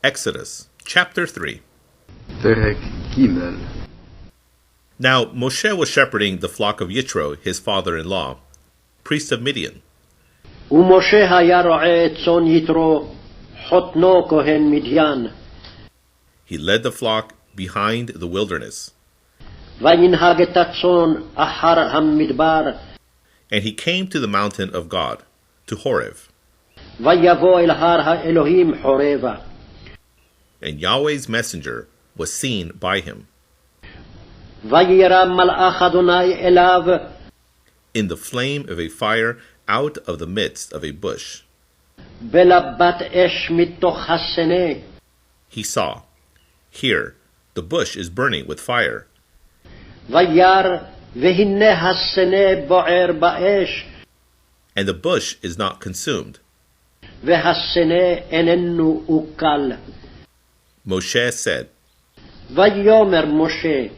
Exodus, chapter 3. פרק ג'. Now Moshe was shepherding the flock of Yitro, his father-in-law, priest of Midian. ומשה היה רועה צאן יתרו, חותנו כהן מדיין. He led the flock behind the wilderness, וינהג את הצאן אחר המדבר, and he came to the mountain of God, to Horeb. ויבוא אל הר האלוהים חורבה. And Yahweh's messenger was seen by him. וירא מלאך אדוני אליו, In the flame of a fire out of the midst of a bush, בלבת אש מתוך הסנה. he saw, here, the bush is burning with fire, וירא והנה הסנה בוער באש, and the bush is not consumed. והסנה איננו אוכל. Moshe said, ויאמר משה,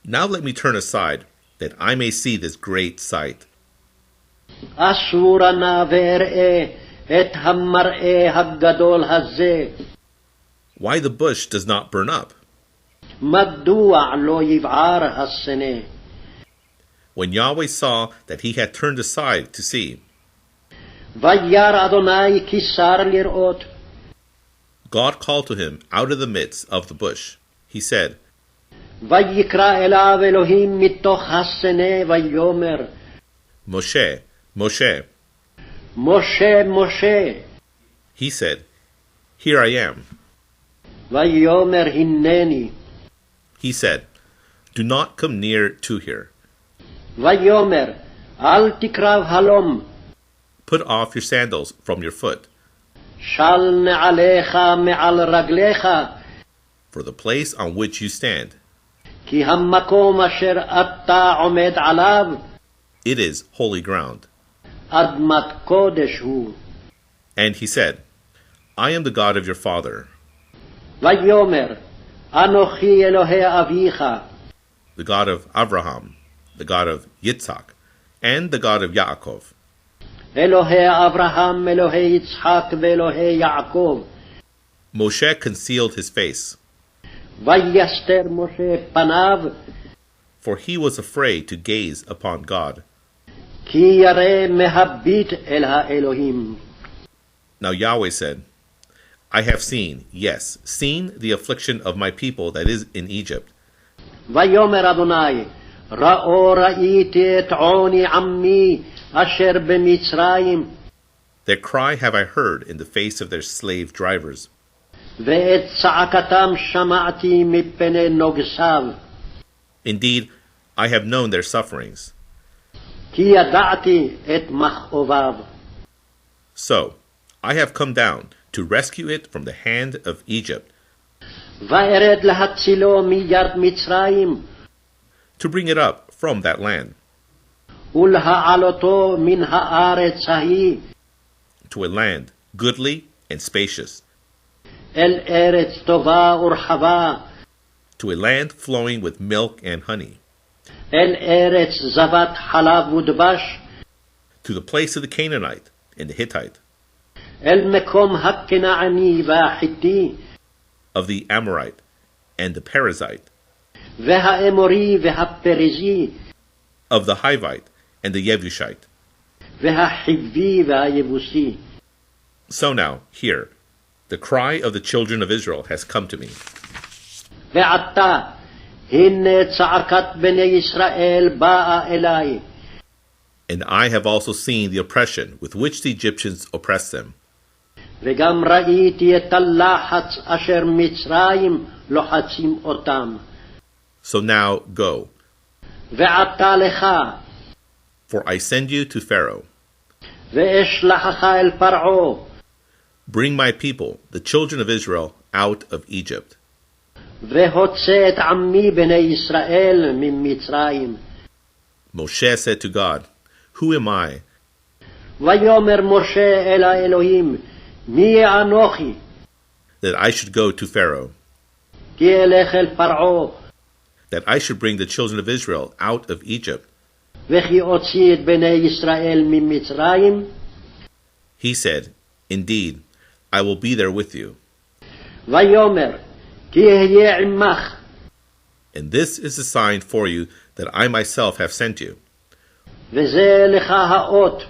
Now let me turn aside, that I may see this great sight. אסורה נא ואראה את המראה הגדול הזה. Why the bush does not burn up? מדוע לא יבער הסנה? When Yahweh saw that he had turned aside to see, וירא אדוני כי שר לראות, God called to him out of the midst of the bush. He said, ויקרא אליו אלוהים מתוך הסנה ויאמר, Moshe, Moshe. משה, משה. He said, Here I am. ויאמר הנני. He said, Do not come near to here. ויאמר אל תקרב הלום, Put off your sandals from your foot, של נעליך מעל רגליך, for the place on which you stand, כי המקום אשר אתה עומד עליו, it is holy ground. אדמת קודש הוא. And he said, I am the God of your father, ויאמר אנוכי אלוהי אביך, the God of Abraham, the God of Yitzhak, and the God of Yaakov. אלוהי אברהם, אלוהי יצחק ואלוהי יעקב. Moshe concealed his face, ויסתר משה פניו, for he was afraid to gaze upon God. כי ירא מהביט אל האלוהים. Now Yahweh said, I have seen, yes, seen the affliction of my people that is in Egypt. ויאמר אדוני, ראיתי את עוני עמי אשר במצרים, Their cry have I heard in the face of their slave drivers, ואת צעקתם שמעתי מפני נוגסיו. Indeed, I have known their sufferings. כי ידעתי את מכאוביו. So, I have come down to rescue it from the hand of Egypt, וארד להצילו מיד מצרים, to bring it up from that land, ולהעלותו מן הארץ ההיא, to a land goodly and spacious, אל ארץ טובה ורחבה, to a land flowing with milk and honey, אל ארץ זבת חלב ודבש, to the place of the Canaanite and the Hittite, אל מקום הכנעני והחיתי, of the Amorite and the Perizzite, והאמורי והפריזי, of the Hivite and the Yebushite. והחיבי והיבוסי. So now, here, the cry of the children of Israel has come to me. ועתה, הנה צעקת בני ישראל באה אלי, And I have also seen the oppression with which the Egyptians oppress them. וגם ראיתי את הלחץ אשר מצרים לוחצים אותם. So now go, ועתה לך, for I send you to Pharaoh. ואשלחך אל פרעה, Bring my people, the children of Israel, out of Egypt. והוצא את עמי בני ישראל ממצרים. Moshe said to God, Who am I? ויאמר משה אל האלוהים, מי אנוכי? That I should go to Pharaoh, כי אלך אל פרעה, that I should bring the children of Israel out of Egypt. וכי אוציא את בני ישראל ממצרים? He said, Indeed, I will be there with you. ויאמר, כי אהיה עמך, And this is a sign for you that I myself have sent you. וזה לך האות,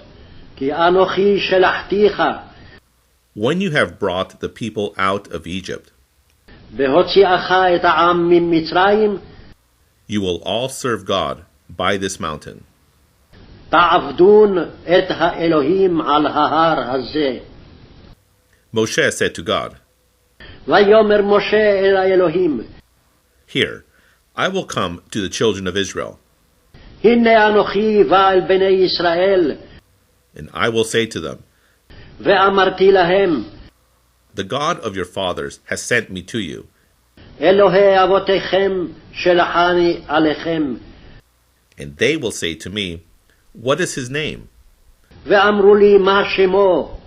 כי אנוכי שלחתיך, When you have brought the people out of Egypt, בהוציאך את העם ממצרים, you will all serve God by this mountain. תעבדון את האלוהים על ההר הזה. Moshe said to God, ויאמר משה אל האלוהים, Here, I will come to the children of Israel, הנה אנוכי בא אל בני ישראל, and I will say to them, ואמרתי להם, The God of your fathers has sent me to you. אלוהי אבותיכם שלחני עליכם. And they will say to me, What is his name? ואמרו לי מה שמו,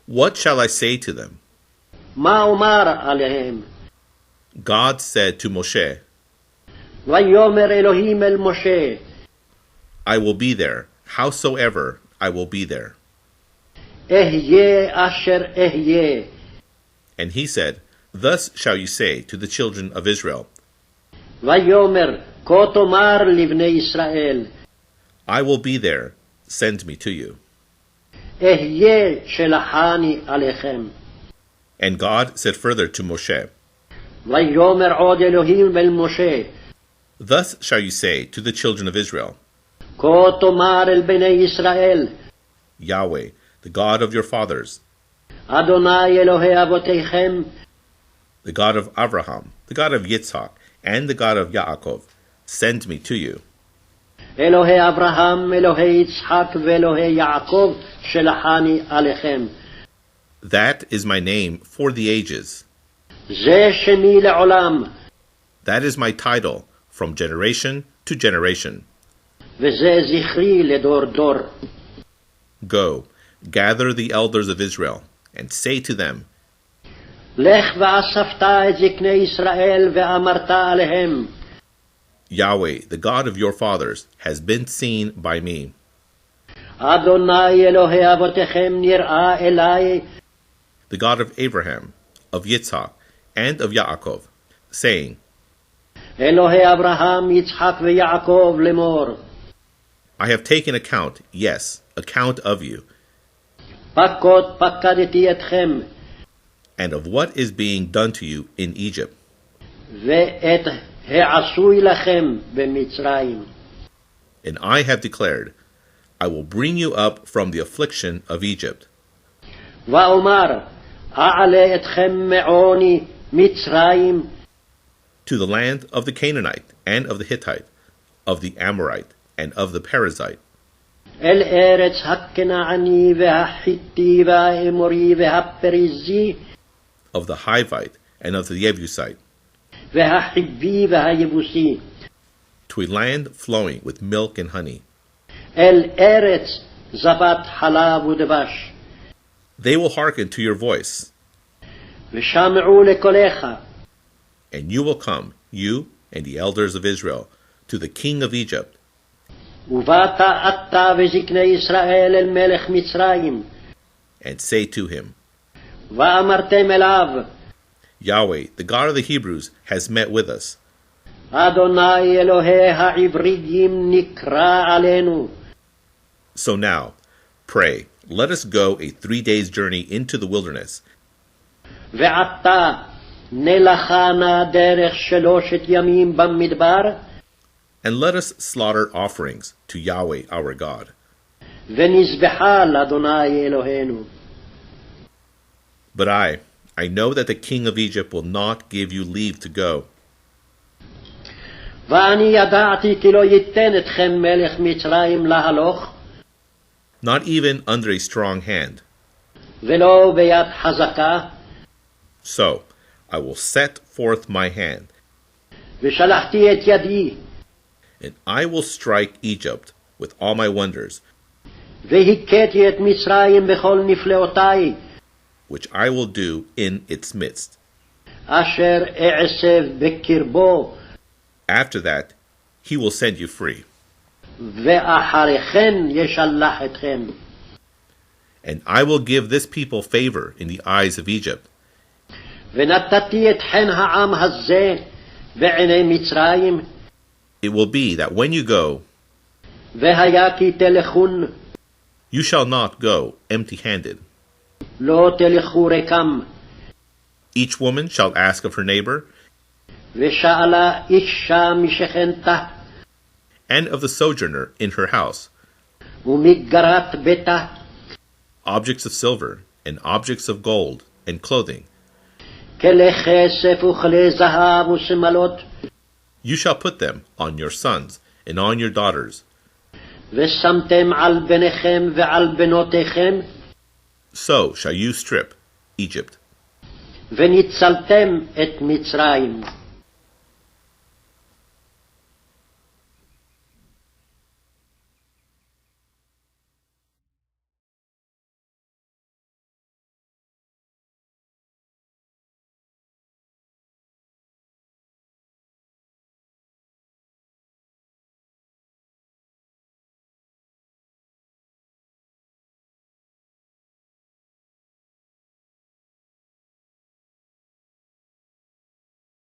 What shall I say to them? מה אומר עליהם? God said to Moshe, ויאמר אלוהים אל משה, I will be there, howsoever I will be there. אהיה אשר אהיה. And he said, Thus shall you say to the children of Israel, ויאמר, כה תאמר לבני ישראל, I will be there, send me to you. אהיה שלחני עליכם. And God said further to Moshe, ויאמר עוד אלוהים אל משה, Thus shall you say to the children of Israel, כה תאמר אל בני ישראל, Yahweh, the God of your fathers, אדוני אלוהי אבותיכם, the God of Abraham, the God of Yitzhak, and the God of Yaakov, send me to you. אלוהי אברהם, אלוהי יצחק ואלוהי יעקב, שלחני עליכם. That is my name for the ages. זה שמי לעולם, That is my title from generation to generation. וזה זכרי לדור דור. Go, gather the elders of Israel, and say to them, לך ואספת את זקני ישראל ואמרת עליהם, Yahweh, the God of your fathers, has been seen by me. אדוני אלוהי אבותיכם נראה אלי, The God of Abraham, of Yitzhak, and of Yaakov, saying, אלוהי אברהם, יצחק ויעקב לאמור, I have taken account, yes, account of you, פקוד פקדתי אתכם, and of what is being done to you in Egypt, ואת העשוי לכם במצרים. and I have declared, I will bring you up from the affliction of Egypt, ואומר, אעלה אתכם מעוני מצרים, to the land of the Canaanite, and of the Hittite, of the Amorite, and of the Perizzite, אל ארץ הכנעני והחיתי והאמורי והפריזי, of the Hivite, and of the Jebusite, והחיבי והיבוסי, to a land flowing with milk and honey. אל ארץ זבת חלב ודבש. They will hearken to your voice, ושמעו לקולך, and you will come, you and the elders of Israel, to the king of Egypt, ובאת אתה וזקני ישראל אל מלך מצרים, and say to him, ואמרתם אליו, Yahweh, the God of the Hebrews, has met with us. אדוני אלוהי העבריים נקרא עלינו. So now, pray, let us go a 3 days' journey into the wilderness, ועתה נלכה נא דרך 3 ימים במדבר, and let us slaughter offerings to Yahweh our God. ונזבחה לאדוני אלוהינו. But I know that the king of Egypt will not give you leave to go. ואני ידעתי כי לא ייתן אתכם מלך מצרים להלוך, Not even under a strong hand. ולא ביד חזקה, So I will set forth my hand, ושלחתי את ידי, and I will strike Egypt with all my wonders, והכיתי את מצרים בכל נפלאותי, which I will do in its midst. אשר אעשב בקרבו, After that, he will send you free, ואחריכן ישלח אתכם. and I will give this people favor in the eyes of Egypt, ונתתי את חן העם הזה בעיני מצרים, It will be that when you go, והיה כי תלכון, you shall not go empty-handed. לא תלכו ריקם. Each woman shall ask of her neighbor, ושאלה אישה משכנתה, and of the sojourner in her house, ומגרת ביתה, objects of silver, and objects of gold, and clothing. כלי כסף וכלי זהב ושמלות, You shall put them on your sons, and on your daughters. ושמתם על בניכם ועל בנותיכם, So shall you strip Egypt. וניצלתם את מצרים.